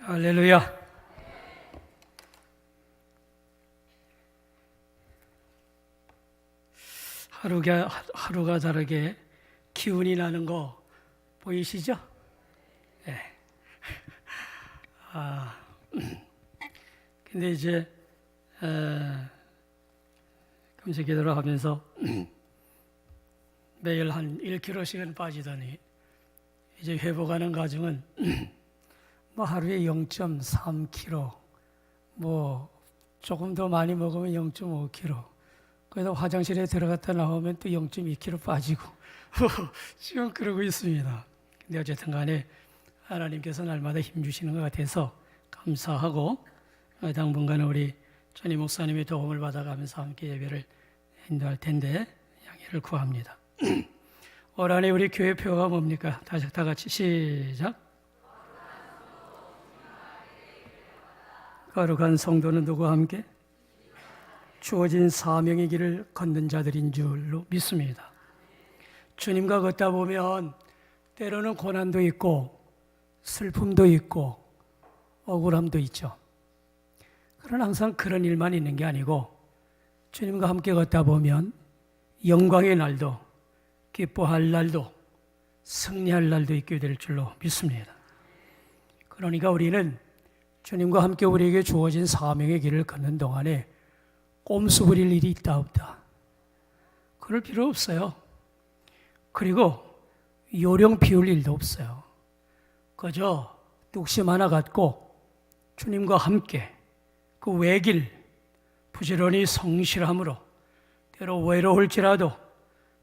할렐루야. 하루가 다르게 기운이 나는 거 보이시죠? 네. 근데 이제 금식 기도를 하면서 매일 한 1kg씩은 빠지더니 이제 회복하는 과정은 뭐 하루에 0.3kg, 뭐 조금 더 많이 먹으면 0.5kg, 그래서 화장실에 들어갔다 나오면 또 0.2kg 빠지고 지금 그러고 있습니다. 근데 어쨌든 간에 하나님께서 날마다 힘 주시는 것 같아서 감사하고, 당분간은 우리 전희 목사님의 도움을 받아가면서 함께 예배를 인도할 텐데 양해를 구합니다. 올 한해 우리 교회 표가 뭡니까? 다 같이 시작. 거룩한 성도는 누구와 함께? 주어진 사명의 길을 걷는 자들인 줄로 믿습니다. 주님과 걷다 보면 때로는 고난도 있고 슬픔도 있고 억울함도 있죠. 그러나 항상 그런 일만 있는 게 아니고 주님과 함께 걷다 보면 영광의 날도, 기뻐할 날도, 승리할 날도 있게 될 줄로 믿습니다. 그러니까 우리는 주님과 함께 우리에게 주어진 사명의 길을 걷는 동안에 꼼수 부릴 일이 있다 없다, 그럴 필요 없어요. 그리고 요령 피울 일도 없어요. 그저 뚝심 하나 갖고 주님과 함께 그 외길 부지런히 성실함으로, 때로 외로울지라도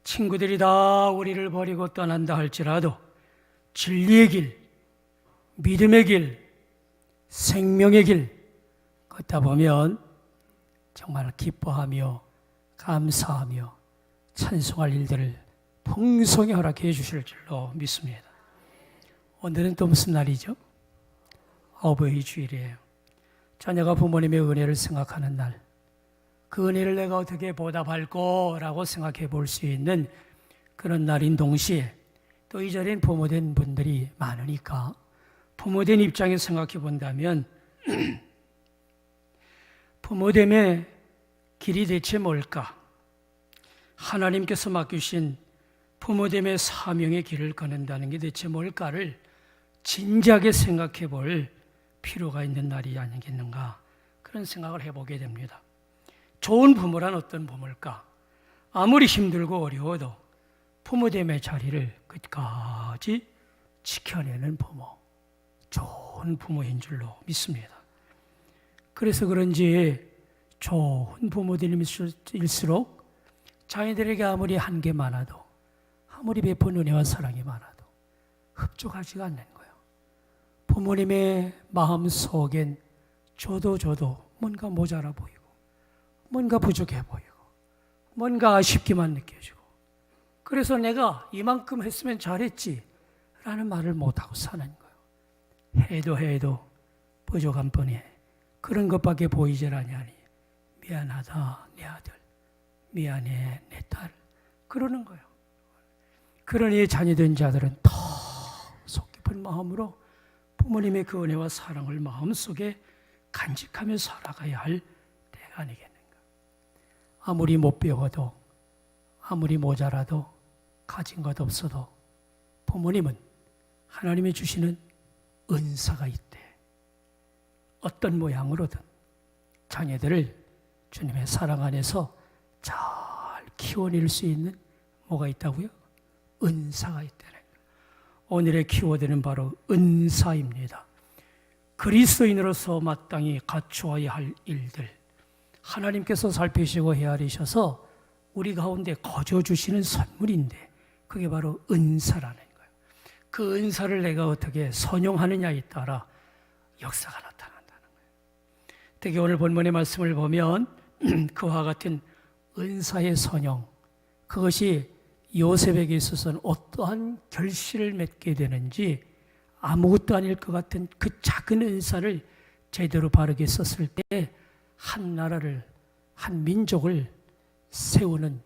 친구들이 다 우리를 버리고 떠난다 할지라도 진리의 길, 믿음의 길, 생명의 길 걷다 보면 정말 기뻐하며 감사하며 찬송할 일들을 풍성히 허락해 주실 줄로 믿습니다. 오늘은 또 무슨 날이죠? 어버이 주일이에요. 자녀가 부모님의 은혜를 생각하는 날, 그 은혜를 내가 어떻게 보답할까 라고 생각해 볼 수 있는 그런 날인 동시에 또 이 자리엔 부모된 분들이 많으니까 부모된 입장에서 생각해 본다면 부모됨의 길이 대체 뭘까? 하나님께서 맡기신 부모됨의 사명의 길을 걷는다는 게 대체 뭘까를 진지하게 생각해 볼 필요가 있는 날이 아니겠는가, 그런 생각을 해보게 됩니다. 좋은 부모란 어떤 부모일까? 아무리 힘들고 어려워도 부모됨의 자리를 끝까지 지켜내는 부모, 좋은 부모인 줄로 믿습니다. 그래서 그런지 좋은 부모들일수록 자녀들에게 아무리 한게 많아도, 아무리 베푼 은혜와 사랑이 많아도 흡족하지가 않는 거예요. 부모님의 마음 속엔 저도 뭔가 모자라 보이고, 뭔가 부족해 보이고, 뭔가 아쉽기만 느껴지고, 그래서 내가 이만큼 했으면 잘했지 라는 말을 못하고 사는 거예요. 해도 부족한 뿐이에요. 그런 것밖에 보이질 않냐니 미안하다 내 아들, 미안해 내 딸, 그러는 거예요. 그러니 자녀된 자들은 더 속 깊은 마음으로 부모님의 그 은혜와 사랑을 마음속에 간직하며 살아가야 할 때가 아니겠는가. 아무리 못 배워도, 아무리 모자라도, 가진 것 없어도 부모님은 하나님이 주시는 은사가 있대. 어떤 모양으로든 자녀들을 주님의 사랑 안에서 잘 키워낼 수 있는 뭐가 있다고요? 은사가 있다는 거예요. 오늘의 키워드는 바로 은사입니다. 그리스도인으로서 마땅히 갖추어야 할 일들, 하나님께서 살피시고 헤아리셔서 우리 가운데 거저 주시는 선물인데 그게 바로 은사라는 거예요. 그 은사를 내가 어떻게 선용하느냐에 따라 역사가 나타난다는 거예요. 특히 오늘 본문의 말씀을 보면 그와 같은 은사의 선용, 그것이 요셉에게 있어서는 어떠한 결실을 맺게 되는지, 아무것도 아닐 것 같은 그 작은 은사를 제대로 바르게 썼을 때 한 나라를, 한 민족을 세우는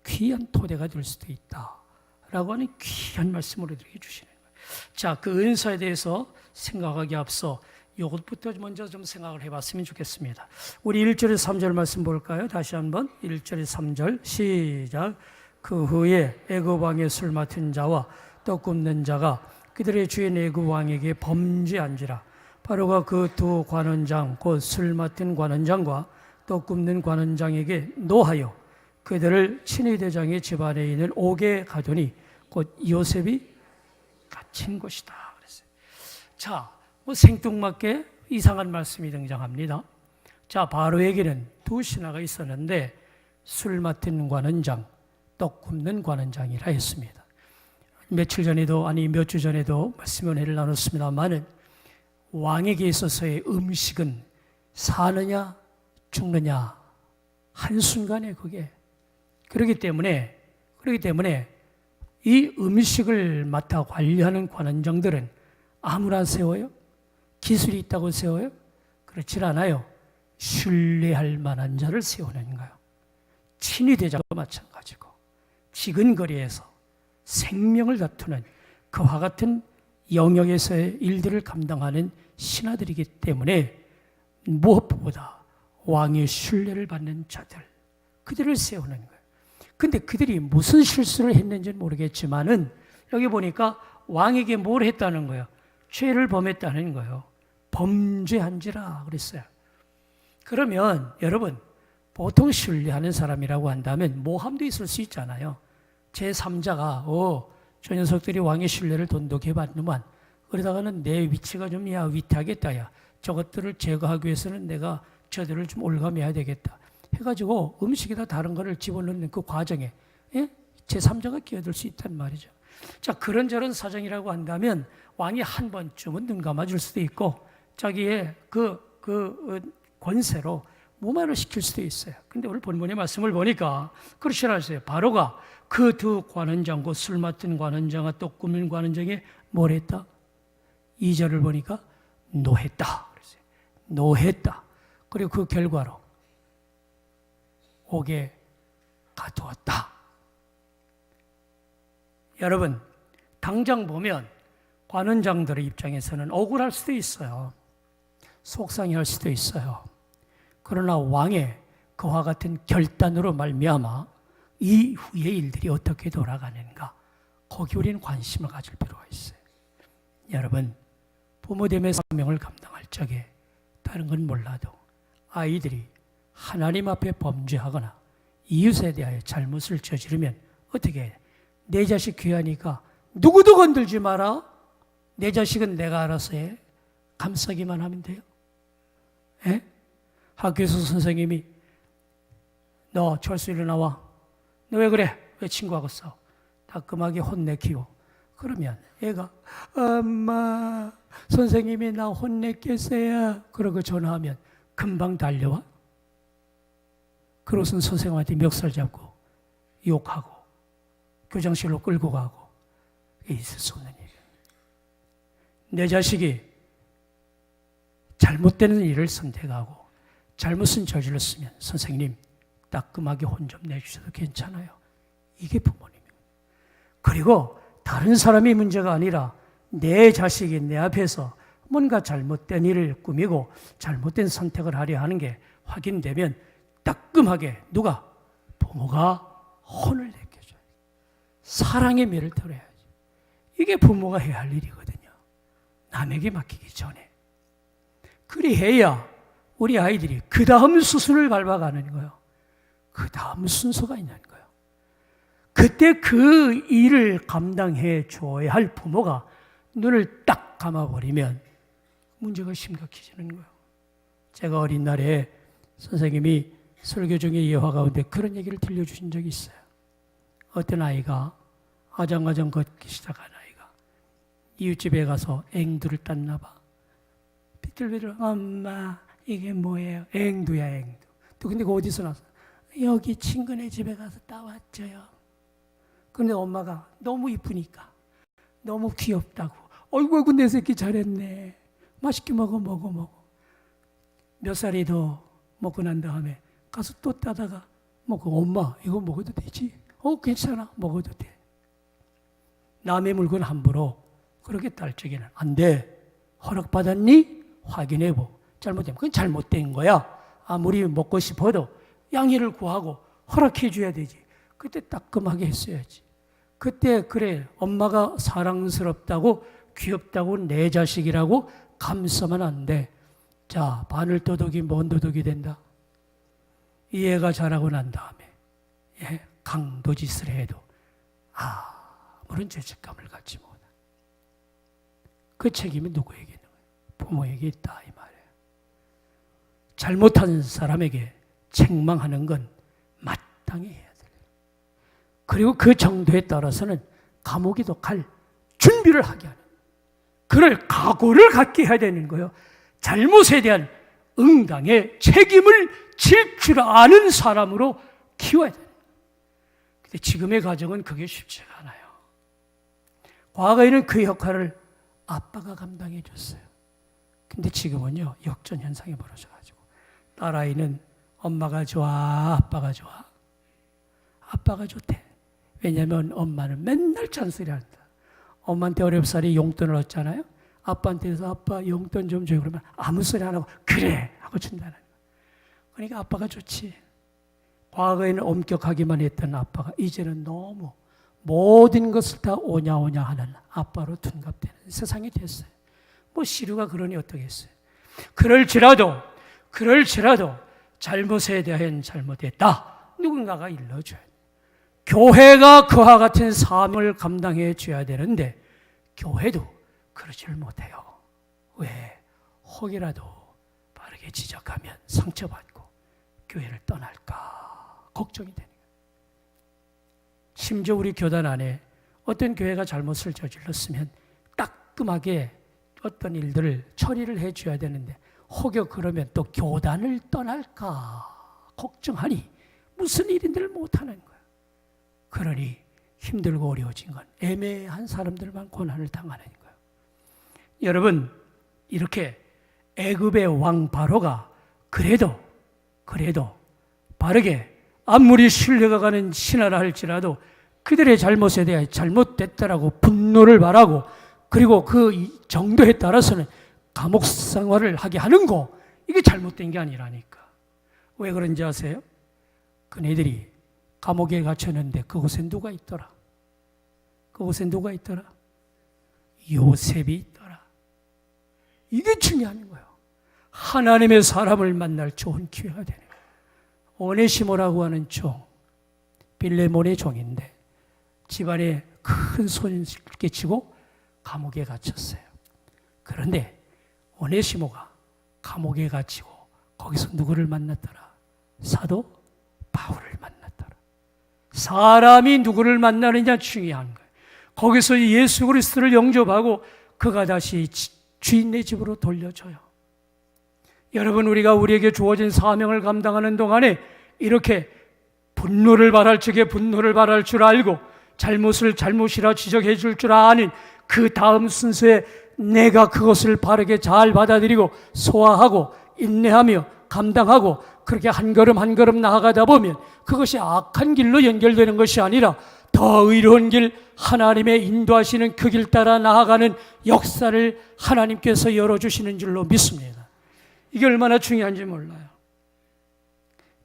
귀한 토대가 될 수도 있다라고 하는 귀한 말씀을 우리에게 주시는 거예요. 자, 그 은사에 대해서 생각하기 앞서 이것부터 먼저 좀 생각을 해봤으면 좋겠습니다. 우리 1절에서 3절 말씀 볼까요? 다시 한번 1절에서 3절 시작. 그 후에 애굽 왕의 술 맡은 자와 떡 굽는 자가 그들의 주인 애굽 왕에게 범죄한지라. 바로가 그 두 관원장 곧 술 맡은 관원장과 떡 굽는 관원장에게 노하여 그들을 친위 대장의 집안에 있는 옥에 가두니 곧 요셉이 갇힌 곳이다. 그랬어요. 자, 뭐 생뚱맞게 이상한 말씀이 등장합니다. 자, 바로에게는 두 신하가 있었는데 술 맡은 관원장, 떡 굽는 관원장이라 했습니다. 며칠 전에도 아니 몇 주 전에도 말씀을 나눴습니다만은 왕에게 있어서의 음식은 사느냐 죽느냐 한순간에 그게 그렇기 때문에 이 음식을 맡아 관리하는 관원장들은 아무나 세워요? 기술이 있다고 세워요? 그렇지 않아요. 신뢰할 만한 자를 세우는 거예요. 친위대장도 마찬가지고 지근거리에서 생명을 다투는 그와 같은 영역에서의 일들을 감당하는 신하들이기 때문에 무엇보다 왕의 신뢰를 받는 자들, 그들을 세우는 거예요. 근데 그들이 무슨 실수를 했는지는 모르겠지만은 여기 보니까 왕에게 뭘 했다는 거예요? 죄를 범했다는 거예요. 범죄한지라 그랬어요. 그러면 여러분 보통 신뢰하는 사람이라고 한다면 모함도 있을 수 있잖아요. 제3자가 저 녀석들이 왕의 신뢰를 돈독히 받는만 그러다가는 내 위치가 좀 위태하겠다. 저것들을 제거하기 위해서는 내가 저들을 좀 올가매야 되겠다. 해가지고 음식에다 다른 거를 집어넣는 그 과정에 제3자가 끼어들 수 있단 말이죠. 자, 그런저런 사정이라고 한다면 왕이 한 번쯤은 눈 감아줄 수도 있고 자기의 그 권세로 무마를 시킬 수도 있어요. 근데 오늘 본문의 말씀을 보니까 그렇지 않았어요. 바로가 그 두 관원장과 술 맡은 관원장과 떡 굽는 관원장에 뭘 했다? 2절을 보니까 노했다. 그랬어요. 노했다. 그리고 그 결과로 옥에 가두었다. 여러분, 당장 보면 관원장들의 입장에서는 억울할 수도 있어요. 속상해할 수도 있어요. 그러나 왕의 그와 같은 결단으로 말미암아 이후의 일들이 어떻게 돌아가는가, 거기 우리는 관심을 가질 필요가 있어요. 여러분, 부모됨의 사명을 감당할 적에 다른 건 몰라도 아이들이 하나님 앞에 범죄하거나 이웃에 대하여 잘못을 저지르면 어떻게 해요? 내 자식 귀하니까 누구도 건들지 마라. 내 자식은 내가 알아서 해. 감싸기만 하면 돼요. 에? 학교에서 선생님이 너 철수 일어나와. 너 왜 그래? 왜 친구하고 싸워? 따끔하게 혼내키고 그러면 애가 엄마 선생님이 나 혼냈겠어요. 그러고 전화하면 금방 달려와. 그러고선 선생님한테 멱살 잡고 욕하고 교장실로 끌고 가고 있을 수 없는 일이에요. 내 자식이 잘못되는 일을 선택하고 잘못은 저질렀으면 선생님 따끔하게 혼 좀 내주셔도 괜찮아요. 이게 부모님이에요. 그리고 다른 사람이 문제가 아니라 내 자식이 내 앞에서 뭔가 잘못된 일을 꾸미고 잘못된 선택을 하려 하는 게 확인되면 따끔하게 누가? 부모가 혼을 내켜줘요. 사랑의 매를 들어야지. 이게 부모가 해야 할 일이거든요. 남에게 맡기기 전에. 그리해야 우리 아이들이 그 다음 수순을 밟아가는 거예요. 그 다음 순서가 있는 거예요. 그때 그 일을 감당해 줘야 할 부모가 눈을 딱 감아버리면 문제가 심각해지는 거예요. 제가 어린 날에 선생님이 설교 중에 예화 가운데 그런 얘기를 들려주신 적이 있어요. 어떤 아이가 아장아장 걷기 시작한 아이가 이웃집에 가서 앵두를 땄나 봐. 비틀비틀 엄마 이게 뭐예요? 앵두야 앵두. 또 근데 그 어디서 났어? 여기 친구네 집에 가서 따왔죠요. 근데 엄마가 너무 이쁘니까 너무 귀엽다고 어이구 내 새끼 잘했네. 맛있게 먹어. 몇 살이 더 먹고 난 다음에 가서 또 따다가 먹고 엄마 이거 먹어도 되지? 괜찮아 먹어도 돼. 남의 물건 함부로 그렇게 딸 적에는 안 돼. 허락받았니? 확인해보고 잘못되면 그건 잘못된 거야. 아무리 먹고 싶어도 양해를 구하고 허락해 줘야 되지. 그때 따끔하게 했어야지. 그때 그래 엄마가 사랑스럽다고 귀엽다고 내 자식이라고 감싸면 안 돼. 자, 바늘 도둑이 뭔 도둑이 된다? 이 애가 자라고 난 다음에 강도짓을 해도 아무런 죄책감을 갖지 못해. 그 책임이 누구에게 있는 거예요? 부모에게 있다 이 말이에요. 잘못한 사람에게 책망하는 건 마땅히 해야 돼요. 그리고 그 정도에 따라서는 감옥에도 갈 준비를 하게 하는, 그럴 각오를 갖게 해야 되는 거예요. 잘못에 대한 응당의 책임을 질 줄 아는 사람으로 키워야 돼요. 근데 지금의 가정은 그게 쉽지가 않아요. 과거에는 그 역할을 아빠가 감당해 줬어요. 근데 지금은요, 역전 현상이 벌어져가지고 딸아이는 엄마가 좋아, 아빠가 좋아? 아빠가 좋대. 왜냐하면 엄마는 맨날 잔소리 한다. 엄마한테 어렵사리 용돈을 얻잖아요. 아빠한테서 아빠 용돈 좀 줘요. 그러면 아무 소리 안 하고 그래 하고 준다는 거예요. 그러니까 아빠가 좋지. 과거에는 엄격하기만 했던 아빠가 이제는 너무 모든 것을 다 오냐오냐 하는 아빠로 둔갑되는 세상이 됐어요. 뭐 시류가 그러니 어떠겠어요. 그럴지라도 잘못에 대한 잘못했다. 누군가가 일러줘야 돼요. 교회가 그와 같은 사명을 감당해 줘야 되는데 교회도 그러질 못해요. 왜? 혹이라도 바르게 지적하면 상처받고 교회를 떠날까 걱정이 되는 거예요. 심지어 우리 교단 안에 어떤 교회가 잘못을 저질렀으면 따끔하게 어떤 일들을 처리를 해줘야 되는데 혹여 그러면 또 교단을 떠날까 걱정하니 무슨 일인들 못하는 거예요. 그러니 힘들고 어려워진 건 애매한 사람들만 고난을 당하는 거예요. 여러분, 이렇게 애굽의 왕 바로가 그래도 바르게 아무리 신뢰가 가는 신하라 할지라도 그들의 잘못에 대해 잘못됐다라고 분노를 말하고 그리고 그 정도에 따라서는 감옥 생활을 하게 하는 거, 이게 잘못된 게 아니라니까. 왜 그런지 아세요? 그네들이 감옥에 갇혔는데 그곳에 누가 있더라? 요셉이 있더라. 이게 중요한 거예요. 하나님의 사람을 만날 좋은 기회가 되는 거예요. 오네시모라고 하는 종, 빌레몬의 종인데 집안에 큰 손을 끼치고 감옥에 갇혔어요. 그런데 오네시모가 감옥에 갇히고 거기서 누구를 만났더라? 사도 바울을 만났더라. 사람이 누구를 만나느냐 중요한 거예요. 거기서 예수 그리스도를 영접하고 그가 다시 주인네 집으로 돌려줘요. 여러분, 우리가 우리에게 주어진 사명을 감당하는 동안에 이렇게 분노를 발할 적에 분노를 발할 줄 알고 잘못을 잘못이라 지적해 줄 줄 아는 그 다음 순서에 내가 그것을 바르게 잘 받아들이고 소화하고 인내하며 감당하고 그렇게 한 걸음 한 걸음 나아가다 보면 그것이 악한 길로 연결되는 것이 아니라 더 의로운 길, 하나님의 인도하시는 그 길 따라 나아가는 역사를 하나님께서 열어주시는 줄로 믿습니다. 이게 얼마나 중요한지 몰라요.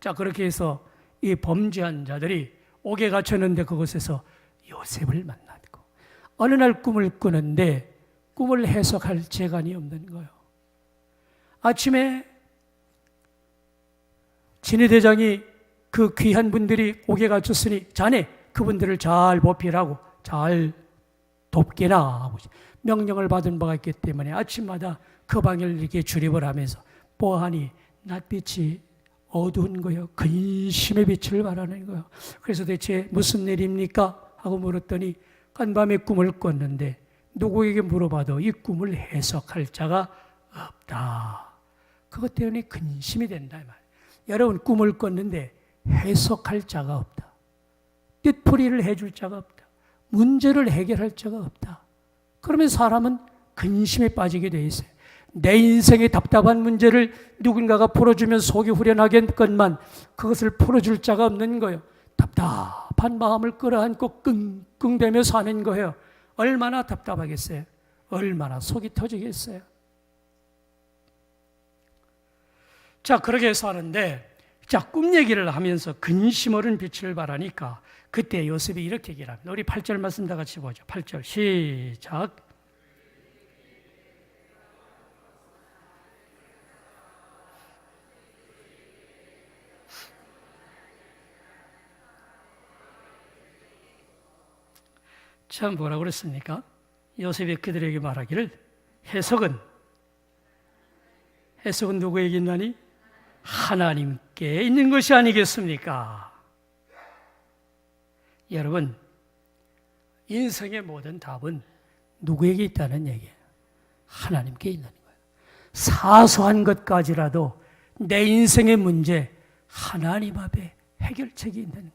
자, 그렇게 해서 이 범죄한 자들이 옥에 갇혔는데 그곳에서 요셉을 만났고 어느 날 꿈을 꾸는데 꿈을 해석할 재간이 없는 거예요. 아침에 진해대장이 그 귀한 분들이 옥에 갇혔으니 자네 그분들을 잘 보필하고 잘 돕게나 하고 명령을 받은 바가 있기 때문에 아침마다 그 방을 이렇게 출입을 하면서 보아하니 낯빛이 어두운 거예요. 근심의 빛을 발하는 거예요. 그래서 대체 무슨 일입니까? 하고 물었더니 간밤에 꿈을 꿨는데 누구에게 물어봐도 이 꿈을 해석할 자가 없다. 그것 때문에 근심이 된다 이 말이에요. 여러분, 꿈을 꿨는데 해석할 자가 없다. 뜻풀이를 해줄 자가 없다. 문제를 해결할 자가 없다. 그러면 사람은 근심에 빠지게 돼 있어요. 내 인생의 답답한 문제를 누군가가 풀어주면 속이 후련하겠건만 그것을 풀어줄 자가 없는 거예요. 답답한 마음을 끌어안고 끙끙대며 사는 거예요. 얼마나 답답하겠어요? 얼마나 속이 터지겠어요? 자, 그렇게 해서 하는데, 자, 꿈 얘기를 하면서 근심 어른 빛을 발하니까 그때 요셉이 이렇게 얘기를 합니다. 우리 8절 말씀 다 같이 보죠. 8절 시작. 참 뭐라고 그랬습니까? 요셉이 그들에게 말하기를 해석은 누구에게 있나니? 하나님께 있는 것이 아니겠습니까? 여러분, 인생의 모든 답은 누구에게 있다는 얘기예요? 하나님께 있는 거예요. 사소한 것까지라도 내 인생의 문제 하나님 앞에 해결책이 있는 거예요.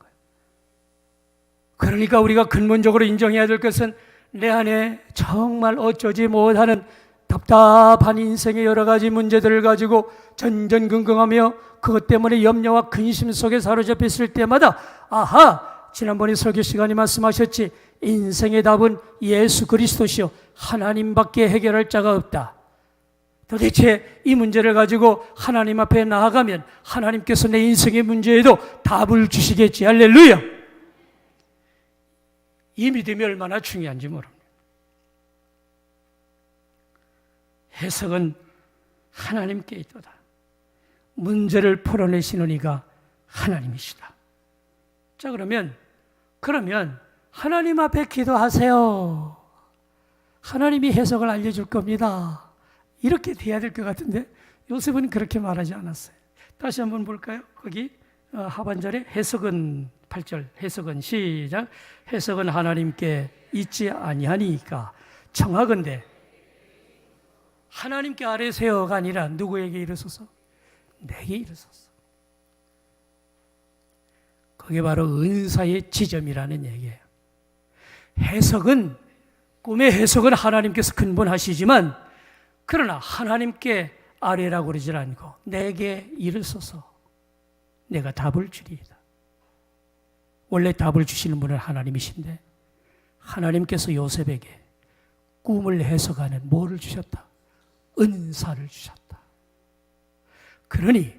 그러니까 우리가 근본적으로 인정해야 될 것은 내 안에 정말 어쩌지 못하는 답답한 인생의 여러 가지 문제들을 가지고 전전긍긍하며 그것 때문에 염려와 근심 속에 사로잡혀 있을 때마다 아하! 지난번에 설교 시간에 말씀하셨지 인생의 답은 예수 그리스도시요 하나님밖에 해결할 자가 없다. 도대체 이 문제를 가지고 하나님 앞에 나아가면 하나님께서 내 인생의 문제에도 답을 주시겠지. 할렐루야! 이 믿음이 얼마나 중요한지 모릅니다. 해석은 하나님께 있도다. 문제를 풀어내시는 이가 하나님이시다. 자, 그러면 하나님 앞에 기도하세요. 하나님이 해석을 알려줄 겁니다. 이렇게 돼야 될 것 같은데 요셉은 그렇게 말하지 않았어요. 다시 한번 볼까요? 거기 하반절에 해석은 8절 해석은 시작. 해석은 하나님께 있지 아니하니까 청하건대 하나님께 아뢰세요가 아니라 누구에게 이르소서? 내게 이르소서. 그게 바로 은사의 지점이라는 얘기예요. 꿈의 해석은 하나님께서 근본하시지만 그러나 하나님께 아뢰라고 그러지 않고 내게 이르소서. 내가 답을 주리이다. 원래 답을 주시는 분은 하나님이신데 하나님께서 요셉에게 꿈을 해석하는 뭐를 주셨다? 은사를 주셨다. 그러니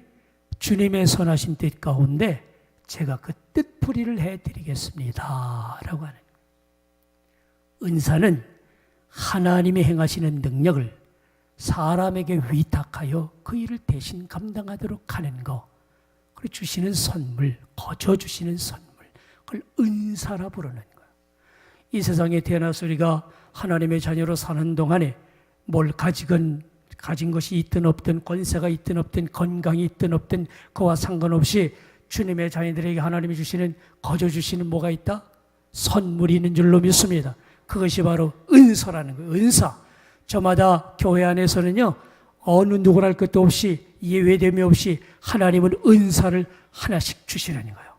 주님의 선하신 뜻 가운데 제가 그 뜻풀이를 해드리겠습니다 라고 하는 거예요. 은사는 하나님이 행하시는 능력을 사람에게 위탁하여 그 일을 대신 감당하도록 하는 거, 그리고 주시는 선물, 거저 주시는 선물, 그걸 은사라 부르는 거예요. 이 세상에 태어나서 우리가 하나님의 자녀로 사는 동안에 뭘 가진 것이 있든 없든, 권세가 있든 없든, 건강이 있든 없든 그와 상관없이 주님의 자녀들에게 하나님이 주시는, 거저 주시는 뭐가 있다? 선물이 있는 줄로 믿습니다. 그것이 바로 은사라는 거예요. 은사. 저마다 교회 안에서는요, 어느 누구나 할 것도 없이, 예외됨이 없이 하나님은 은사를 하나씩 주시는 거예요.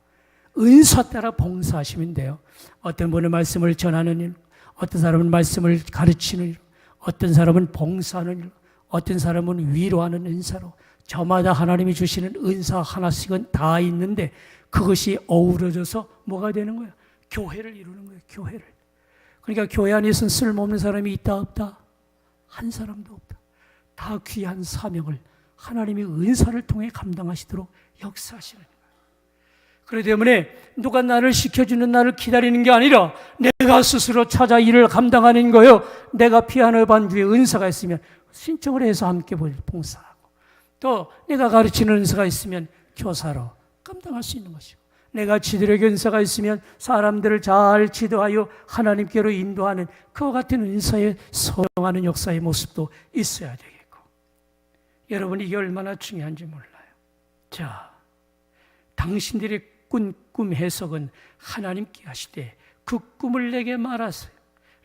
은사 따라 봉사하시면 돼요. 어떤 분은 말씀을 전하는 일, 어떤 사람은 말씀을 가르치는 일, 어떤 사람은 봉사하는 일, 어떤 사람은 위로하는 은사로 저마다 하나님이 주시는 은사 하나씩은 다 있는데 그것이 어우러져서 뭐가 되는 거예요? 교회를 이루는 거예요. 교회를. 그러니까 교회 안에서는 쓸모없는 사람이 있다 없다? 한 사람도 없다. 다 귀한 사명을 하나님의 은사를 통해 감당하시도록 역사하시는 거예요. 그렇기 때문에 누가 나를 시켜주는 나를 기다리는 게 아니라 내가 스스로 찾아 일을 감당하는 거예요. 내가 피아노 반주에 은사가 있으면 신청을 해서 함께 봉사하고, 또 내가 가르치는 은사가 있으면 교사로 감당할 수 있는 것이고, 내가 지도력의 은사가 있으면 사람들을 잘 지도하여 하나님께로 인도하는 그와 같은 은사에 소용하는 역사의 모습도 있어야 되겠고, 여러분 이게 얼마나 중요한지 몰라요. 자, 당신들의 꿈 해석은 하나님께 하시되 그 꿈을 내게 말하세요.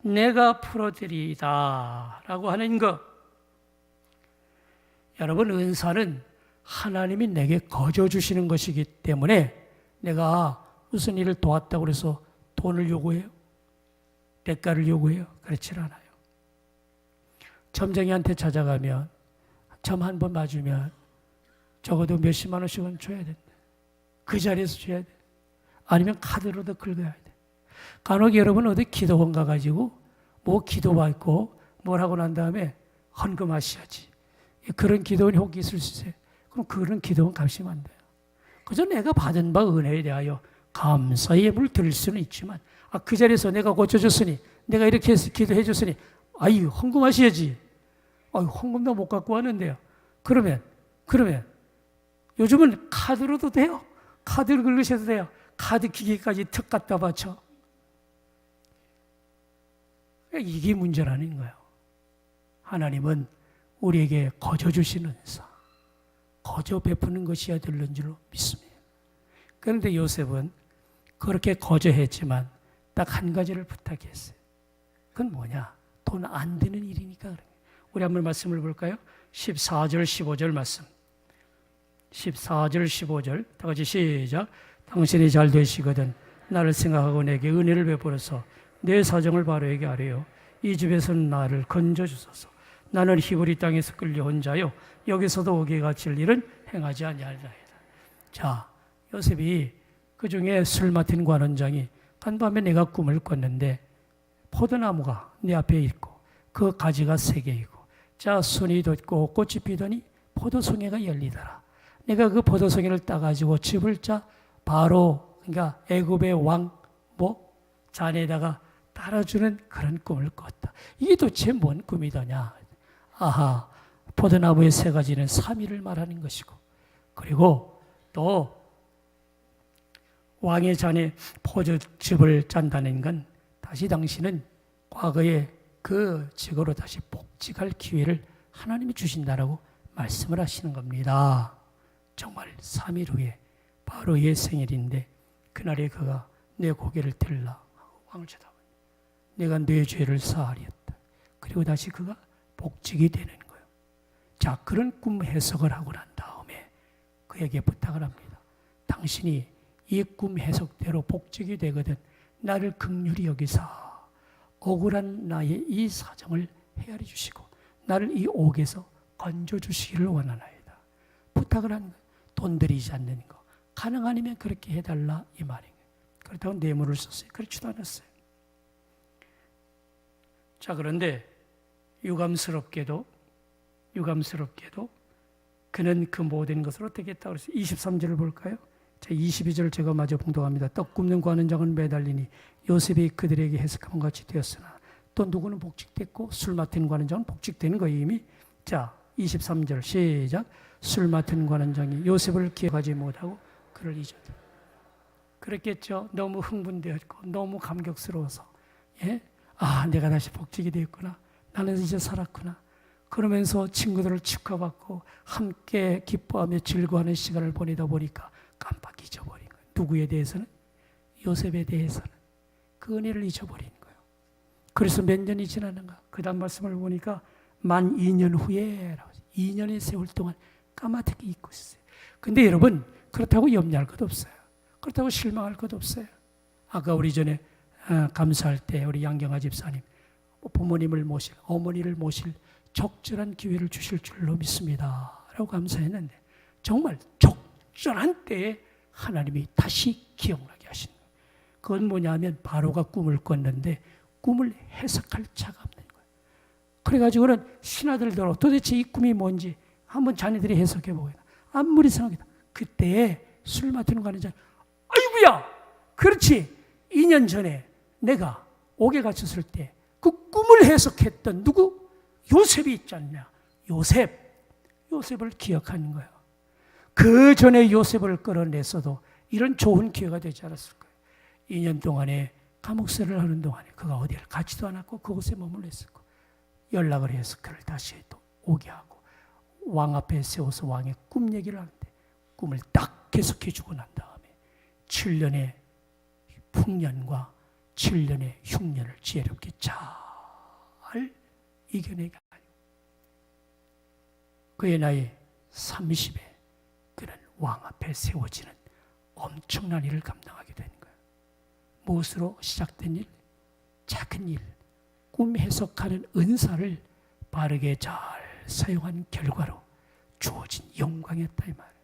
내가 풀어드리이다 라고 하는 것. 여러분, 은사는 하나님이 내게 거저 주시는 것이기 때문에 내가 무슨 일을 도왔다고 해서 돈을 요구해요? 대가를 요구해요? 그렇지 않아요. 점쟁이한테 찾아가면 점 한 번 맞으면 적어도 몇십만 원씩은 줘야 된다. 그 자리에서 줘야 돼. 아니면 카드로도 긁어야 돼. 간혹 여러분 어디 기도원 가가지고 뭐 기도받고 뭘 하고 난 다음에 헌금하셔야지. 그런 기도원이 혹 있을 수 있어요. 그럼 그런 기도는 값이면 안 돼요. 그저 내가 받은 바 은혜에 대하여 감사의 예물을 드릴 수는 있지만 그 자리에서 내가 고쳐줬으니 내가 이렇게 해서 기도해 줬으니 헌금하셔야지. 헌금도 못 갖고 왔는데요. 그러면 요즘은 카드로도 돼요. 카드를 긁으셔도 돼요. 카드 기계까지 턱 갖다 바쳐. 이게 문제라는 거예요. 하나님은 우리에게 거저 주시는 은사, 거저 베푸는 것이어야 되는 줄로 믿습니다. 그런데 요셉은 그렇게 거저했지만 딱 한 가지를 부탁했어요. 그건 뭐냐? 돈 안 드는 일이니까 그래요. 우리 한번 말씀을 볼까요? 14절 15절 말씀. 14절 15절 다 같이 시작. 당신이 잘 되시거든 나를 생각하고 내게 은혜를 베풀어서 내 사정을 바로에게 아뢰요. 이 집에서는 나를 건져주소서. 나는 히브리 땅에서 끌려온 자요 여기서도 옥에 갇힐 일은 행하지 아니하리이다. 자, 요셉이 그 중에 술 맡은 관원장이 간밤에 내가 꿈을 꿨는데 포도나무가 내 앞에 있고 그 가지가 3개이고 자 순이 돋고 꽃이 피더니 포도송이가 열리더라. 내가 그 포도송이를 따가지고 집을 짜 바로 그러니까 애굽의 왕 잔에다가 따라주는 그런 꿈을 꿨다. 이게 도대체 뭔 꿈이더냐? 아하, 포도나무의 3가지는 3일을 말하는 것이고 그리고 또 왕의 잔에 포도즙을 짠다는 건 다시 당신은 과거의 그 직으로 다시 복직할 기회를 하나님이 주신다라고 말씀을 하시는 겁니다. 정말 3일 후에 바로의 생일인데 그날에 그가 내 고개를 들라 왕을 쳐다보니 내가 내 죄를 사하리였다. 그리고 다시 그가 복직이 되는 거예요. 자, 그런 꿈 해석을 하고 난 다음에 그에게 부탁을 합니다. 당신이 이 꿈 해석대로 복직이 되거든 나를 긍휼히 여기사 억울한 나의 이 사정을 헤아려 주시고 나를 이 옥에서 건져 주시기를 원하나이다. 부탁을 하는 거예요. 돈 들이지 않는 거. 가능 아니면 그렇게 해달라 이 말이에요. 그렇다고 뇌물을 썼어요. 그렇지도 않았어요. 자, 그런데 유감스럽게도 그는 그 모든 것을 어떻게 했다고 그랬어요? 23절을 볼까요? 자, 22절 제가 마저 봉독합니다. 떡 굽는 관원장은 매달리니 요셉이 그들에게 해석한 같이 되었으나 또 누구는 복직됐고 술 맡은 관원장은 복직되는 거예요 이미. 자, 23절 시작. 술 맡은 관원장이 요셉을 기억하지 못하고 그를 잊었다. 그랬겠죠. 너무 흥분되었고 너무 감격스러워서 내가 다시 복직이 되었구나. 나는 이제 살았구나. 그러면서 친구들을 축하받고 함께 기뻐하며 즐거워하는 시간을 보내다 보니까 깜빡 잊어버린 거예요. 누구에 대해서는? 요셉에 대해서는. 그 은혜를 잊어버린 거예요. 그래서 몇 년이 지났는가? 그 다음 말씀을 보니까 만 2년 후에 2년의 세월 동안 까마득히 잊고 있어요. 근데 여러분 그렇다고 염려할 것 없어요. 그렇다고 실망할 것 없어요. 아까 우리 전에 감사할 때 우리 양경아 집사님 부모님을 모실 어머니를 모실 적절한 기회를 주실 줄로 믿습니다 라고 감사했는데 정말 적절한 때에 하나님이 다시 기억나게 하신 거예요. 그건 뭐냐면 바로가 꿈을 꿨는데 꿈을 해석할 자가 없는 거예요. 그래가지고는 신하들도 도대체 이 꿈이 뭔지 한번 자네들이 해석해 보게요. 아무리 생각해도 그때에 술 맡은 관원장 아이고야 그렇지 2년 전에 내가 옥에 갇혔을 때 그 꿈을 해석했던 누구? 요셉이 있지 않냐. 요셉을 기억하는 거예요. 그 전에 요셉을 끌어냈어도 이런 좋은 기회가 되지 않았을 거예요. 2년 동안에 감옥생활을 하는 동안에 그가 어디를 가지도 않았고 그곳에 머물러 있었고 연락을 해서 그를 다시 또 오게 하고 왕 앞에 세워서 왕의 꿈 얘기를 하는데 꿈을 딱 해석해 주고 난 다음에 7년의 풍년과 7년의 흉년을 지혜롭게 잘 이겨내게 하여 그의 나이 30에 그는 왕 앞에 세워지는 엄청난 일을 감당하게 되는 거예요. 무엇으로 시작된 일? 작은 일, 꿈 해석하는 은사를 바르게 잘 사용한 결과로 주어진 영광이었다 이 말이에요.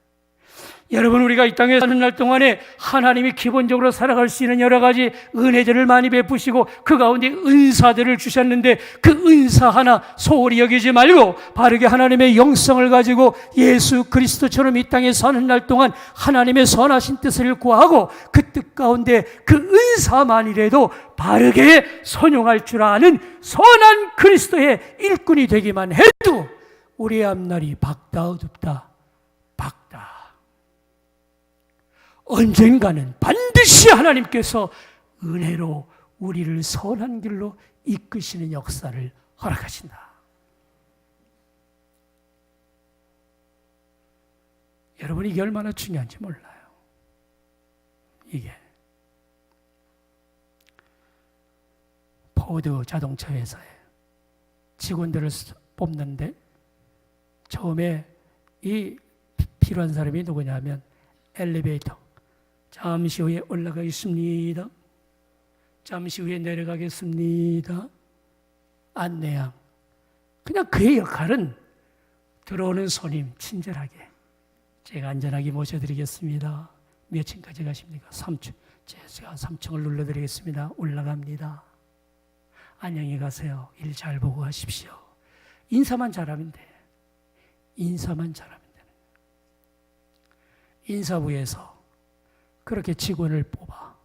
여러분, 우리가 이 땅에 사는 날 동안에 하나님이 기본적으로 살아갈 수 있는 여러 가지 은혜들을 많이 베푸시고 그 가운데 은사들을 주셨는데 그 은사 하나 소홀히 여기지 말고 바르게 하나님의 영성을 가지고 예수 그리스도처럼 이 땅에 사는 날 동안 하나님의 선하신 뜻을 구하고 그 뜻 가운데 그 은사만이라도 바르게 선용할 줄 아는 선한 그리스도의 일꾼이 되기만 해도 우리의 앞날이 밝다 어둡다. 밝다. 언젠가는 반드시 하나님께서 은혜로 우리를 선한 길로 이끄시는 역사를 허락하신다. 여러분, 이게 얼마나 중요한지 몰라요. 이게 포드 자동차 회사에 직원들을 뽑는데 처음에 이 필요한 사람이 누구냐면 엘리베이터 잠시 후에 올라가겠습니다. 잠시 후에 내려가겠습니다. 안내양. 그냥 그의 역할은 들어오는 손님 친절하게 제가 안전하게 모셔드리겠습니다. 몇 층까지 가십니까? 3층. 제가 3층을 눌러드리겠습니다. 올라갑니다. 안녕히 가세요. 일 잘 보고 가십시오. 인사만 잘하면 돼. 인사만 잘하면 되는 거예요. 인사부에서 그렇게 직원을 뽑아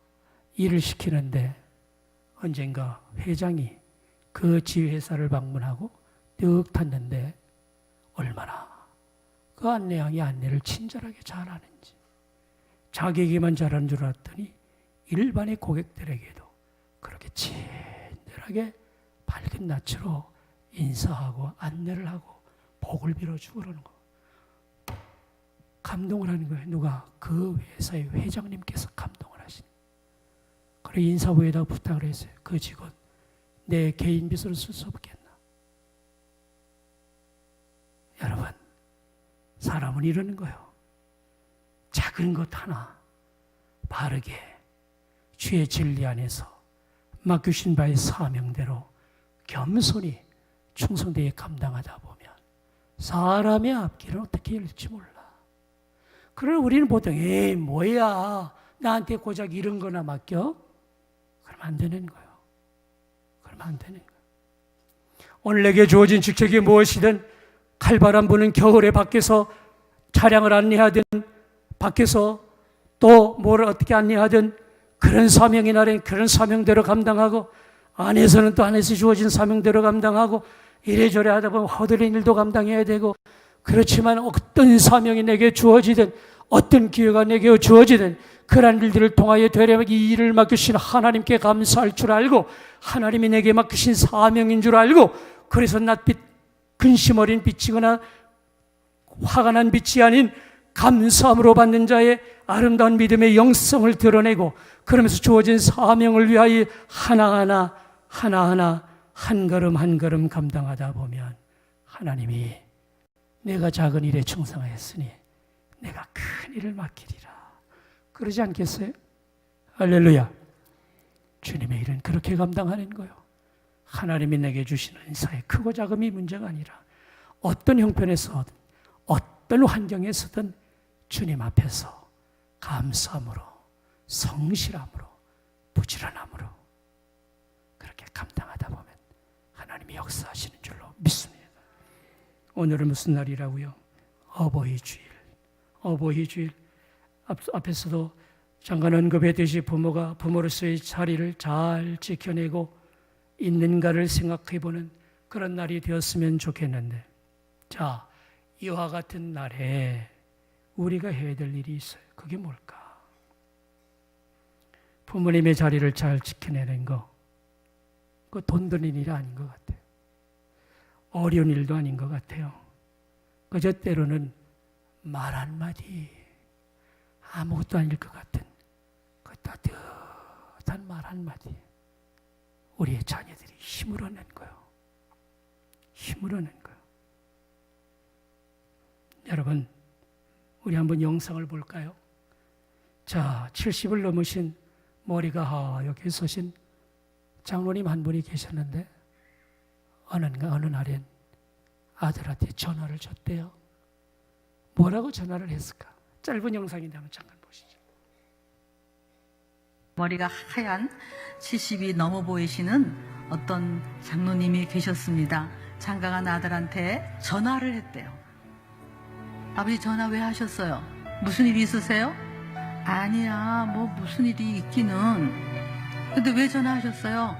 일을 시키는데 언젠가 회장이 그 지회사를 방문하고 뜩 탔는데 얼마나 그 안내양이 안내를 친절하게 잘하는지, 자기에게만 잘하는 줄 알았더니 일반의 고객들에게도 그렇게 친절하게 밝은 낯으로 인사하고 안내를 하고 복을 빌어주고 그러는 거. 감동을 하는 거예요. 누가? 그 회사의 회장님께서 감동을 하시니. 그래 인사부에다 부탁을 했어요. 그 직원 내 개인 비서로 쓸 수 없겠나? 여러분, 사람은 이러는 거예요. 작은 것 하나 바르게 주의 진리 안에서 맡기신 바의 사명대로 겸손히 충성되게 감당하다 보면 사람의 앞길은 어떻게 열릴지 몰라. 그러나 우리는 보통 에이 뭐야 나한테 고작 이런 거나 맡겨? 그러면 안 되는 거예요. 그러면 안 되는 거예요. 오늘 내게 주어진 직책이 무엇이든 칼바람 부는 겨울에 밖에서 차량을 안내하든 밖에서 또 뭘 어떻게 안내하든 그런 사명이 나는 그런 사명대로 감당하고 안에서는 또 안에서 주어진 사명대로 감당하고 이래저래 하다 보면 허드렛 일도 감당해야 되고 그렇지만 어떤 사명이 내게 주어지든 어떤 기회가 내게 주어지든 그러한 일들을 통하여 되려면 이 일을 맡기신 하나님께 감사할 줄 알고 하나님이 내게 맡기신 사명인 줄 알고 그래서 낯빛 근심 어린 빛이거나 화가 난 빛이 아닌 감사함으로 받는 자의 아름다운 믿음의 영성을 드러내고 그러면서 주어진 사명을 위하여 하나하나 한 걸음 한 걸음 감당하다 보면 하나님이 내가 작은 일에 충성하였으니 내가 큰 일을 맡기리라. 그러지 않겠어요? 할렐루야. 주님의 일은 그렇게 감당하는 거예요. 하나님이 내게 주시는 은사의 크고 작음이 문제가 아니라 어떤 형편에서든 어떤 환경에서든 주님 앞에서 감사함으로 성실함으로 부지런함으로 그렇게 감당하다 보면 하나님이 역사하시는 줄로 믿습니다. 오늘은 무슨 날이라고요? 어버이 주일. 어버이 주일. 앞에서도 잠깐 언급했듯이 부모가 부모로서의 자리를 잘 지켜내고 있는가를 생각해보는 그런 날이 되었으면 좋겠는데, 자, 이와 같은 날에 우리가 해야 될 일이 있어요. 그게 뭘까? 부모님의 자리를 잘 지켜내는 거, 그 돈 드는 일이 아닌 것 같아요. 어려운 일도 아닌 것 같아요. 그저 때로는 말 한마디, 아무것도 아닐 것 같은 그 따뜻한 말 한마디, 우리의 자녀들이 힘을 얻는 거예요. 힘을 얻는 거예요. 여러분, 우리 한번 영상을 볼까요? 자, 70을 넘으신 머리가 하얗게 서신 장로님 한 분이 계셨는데 어느 날엔 아들한테 전화를 줬대요. 뭐라고 전화를 했을까? 짧은 영상인데 한번 잠깐 보시죠. 머리가 하얀 70이 넘어 보이시는 어떤 장로님이 계셨습니다. 장가간 아들한테 전화를 했대요. 아버지 전화 왜 하셨어요? 무슨 일이 있으세요? 아니야, 뭐 무슨 일이 있기는. 근데 왜 전화하셨어요?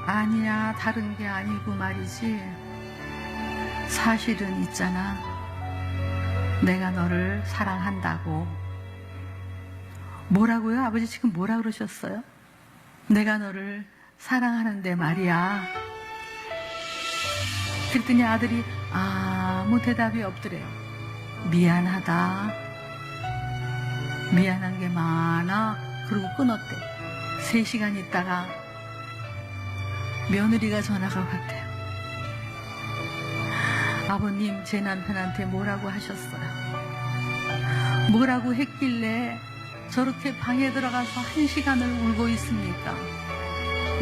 아니야, 다른 게 아니고 말이지. 사실은 있잖아. 내가 너를 사랑한다고. 뭐라고요? 아버지 지금 뭐라 그러셨어요? 내가 너를 사랑하는데 말이야. 그랬더니 아들이 아무 대답이 없더래요. 미안하다. 미안한 게 많아. 그러고 끊었대. 3시간 있다가 며느리가 전화가 왔대요. 아버님, 제 남편한테 뭐라고 하셨어요? 뭐라고 했길래 저렇게 방에 들어가서 1시간을 울고 있습니까?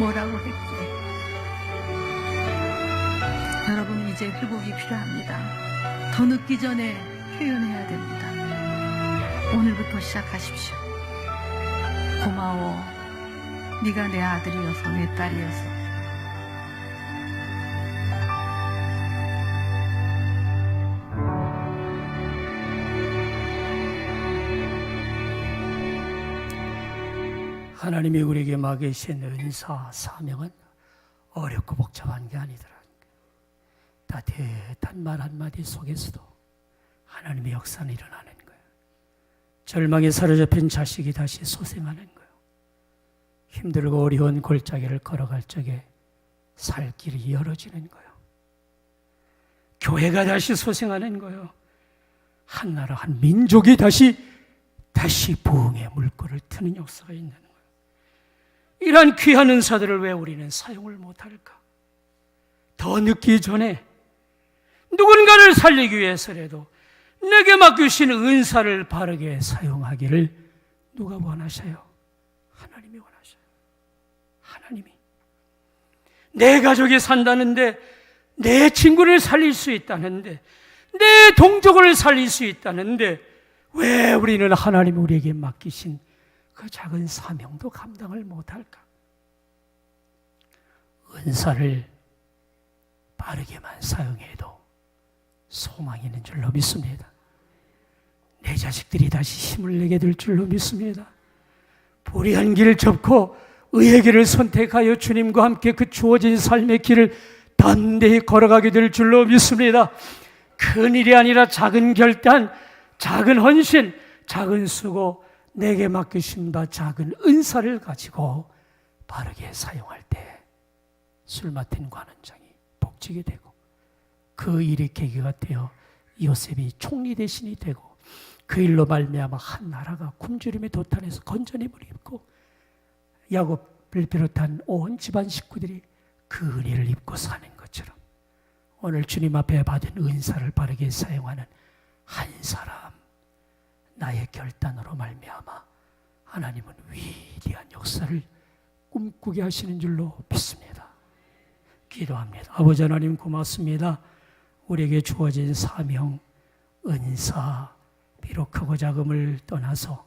뭐라고 했기에. 여러분, 이제 회복이 필요합니다. 더 늦기 전에 표현해야 됩니다. 오늘부터 시작하십시오. 고마워. 네가 내 아들이어서 내 딸이어서. 하나님이 우리에게 맡기신 은사, 사명은 어렵고 복잡한 게 아니더라. 따뜻한 말 한마디 속에서도 하나님의 역사는 일어나는 거예요. 절망에 사로잡힌 자식이 다시 소생하는 거예요. 힘들고 어려운 골짜기를 걸어갈 적에 살 길이 열어지는 거예요. 교회가 다시 소생하는 거예요. 한 나라, 한 민족이 다시 부흥의 물꼬를 트는 역사가 있는 거예요. 이러한 귀한 은사들을 왜 우리는 사용을 못할까? 더 늦기 전에 누군가를 살리기 위해서라도 내게 맡기신 은사를 바르게 사용하기를 누가 원하셔요? 하나님이 원하셔요. 하나님이. 내 가족이 산다는데, 내 친구를 살릴 수 있다는데, 내 동족을 살릴 수 있다는데 왜 우리는 하나님이 우리에게 맡기신 그 작은 사명도 감당을 못할까? 은사를 바르게만 사용해도 소망이 있는 줄로 믿습니다. 내 자식들이 다시 힘을 내게 될 줄로 믿습니다. 불의한 길을 접고 의의 길을 선택하여 주님과 함께 그 주어진 삶의 길을 담대히 걸어가게 될 줄로 믿습니다. 큰 일이 아니라 작은 결단, 작은 헌신, 작은 수고, 내게 맡기신 바 작은 은사를 가지고 바르게 사용할 때 술 맡은 관원장이 복지게 되고, 그 일이 계기가 되어 요셉이 총리 대신이 되고, 그 일로 말미암아 한 나라가 굶주림의 도탄에서 건전임을 입고 야곱을 비롯한 온 집안 식구들이 그 은혜를 입고 사는 것처럼 오늘 주님 앞에 받은 은사를 바르게 사용하는 한 사람, 나의 결단으로 말미암아 하나님은 위대한 역사를 꿈꾸게 하시는 줄로 믿습니다. 기도합니다. 아버지 하나님, 고맙습니다. 우리에게 주어진 사명, 은사, 비록 크고 작음을 떠나서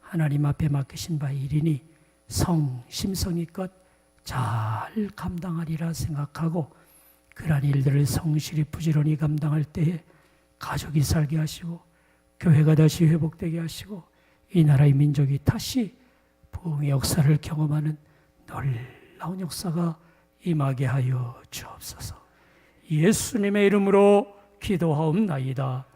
하나님 앞에 맡기신 바 일이니 성심성의껏 잘 감당하리라 생각하고, 그러한 일들을 성실히 부지런히 감당할 때에 가족이 살게 하시고 교회가 다시 회복되게 하시고 이 나라의 민족이 다시 부흥의 역사를 경험하는 놀라운 역사가 임하게 하여 주옵소서. 예수님의 이름으로 기도하옵나이다.